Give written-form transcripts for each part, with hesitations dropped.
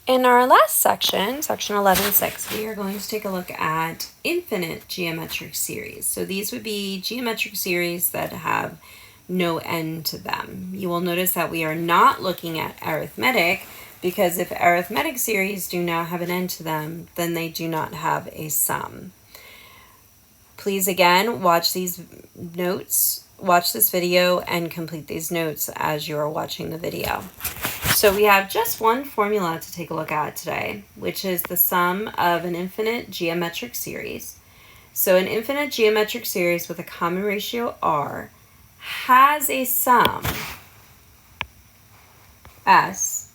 In our last section, section 11.6, we are going to take a look at infinite geometric series. So these would be geometric series that have no end to them. You will notice that we are not looking at arithmetic, because if arithmetic series do not have an end to them, then they do not have a sum. Please again watch these notes, watch this video, and complete these notes as you are watching the video. So we have just one formula to take a look at today, which is the sum of an infinite geometric series. So an infinite geometric series with a common ratio r has a sum s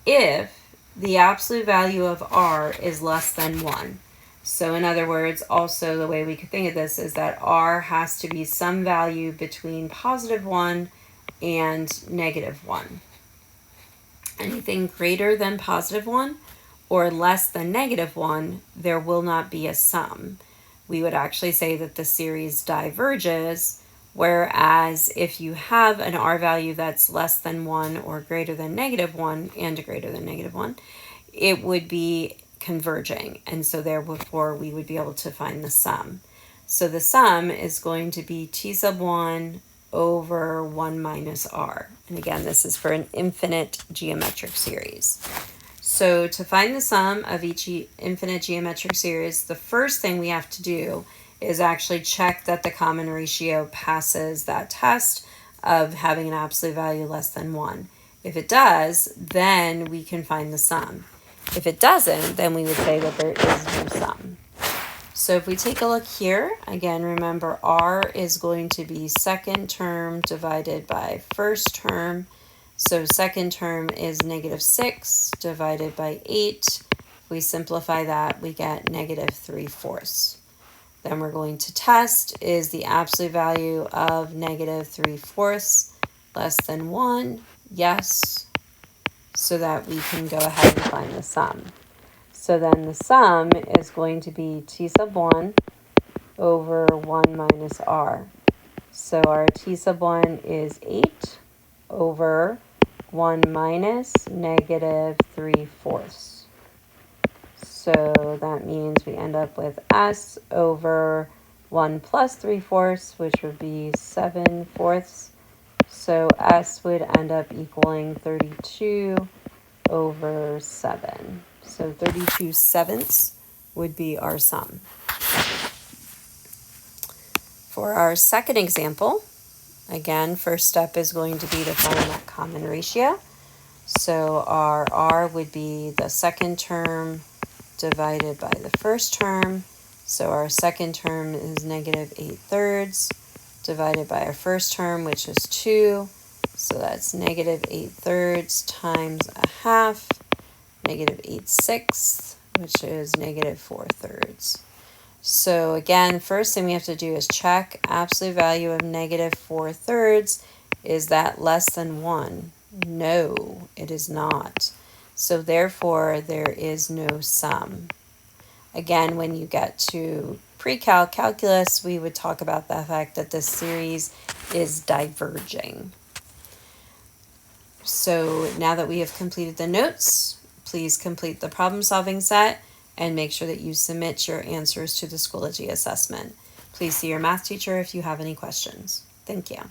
if the absolute value of r is less than 1. So in other words, also the way we could think of this is that r has to be some value between positive 1 and negative 1. Anything greater than positive 1 or less than negative 1, there will not be a sum. We would actually say that the series diverges, whereas if you have an r value that's less than 1 or greater than negative 1 and greater than negative 1, it would be converging, and so therefore we would be able to find the sum. So the sum is going to be t sub 1 over 1 minus r. And again, this is for an infinite geometric series. So to find the sum of each infinite geometric series, the first thing we have to do is actually check that the common ratio passes that test of having an absolute value less than 1. If it does, then we can find the sum. If it doesn't, then we would say that there is no sum. So if we take a look here, again, remember r is going to be second term divided by first term. So second term is negative 6 divided by 8. If we simplify that, we get negative 3/4. Then we're going to test, is the absolute value of negative 3/4 less than 1? Yes, so that we can go ahead and find the sum. So then the sum is going to be t sub 1 over 1 minus r. So our t sub 1 is 8 over 1 minus negative 3/4. So that means we end up with s over 1 plus 3/4, which would be 7/4. So s would end up equaling 32 over 7. So 32/7 would be our sum. For our second example, again, first step is going to be to find that common ratio. So our r would be the second term divided by the first term. So our second term is negative 8/3 divided by our first term, which is 2. So that's negative 8/3 times a half, negative 8/6, which is negative 4/3. So again, first thing we have to do is check absolute value of negative 4/3. Is that less than 1? No, it is not. So therefore, there is no sum. Again, when you get to pre-calc calculus, we would talk about the fact that this series is diverging. So now that we have completed the notes, please complete the problem-solving set and make sure that you submit your answers to the Schoology assessment. Please see your math teacher if you have any questions. Thank you.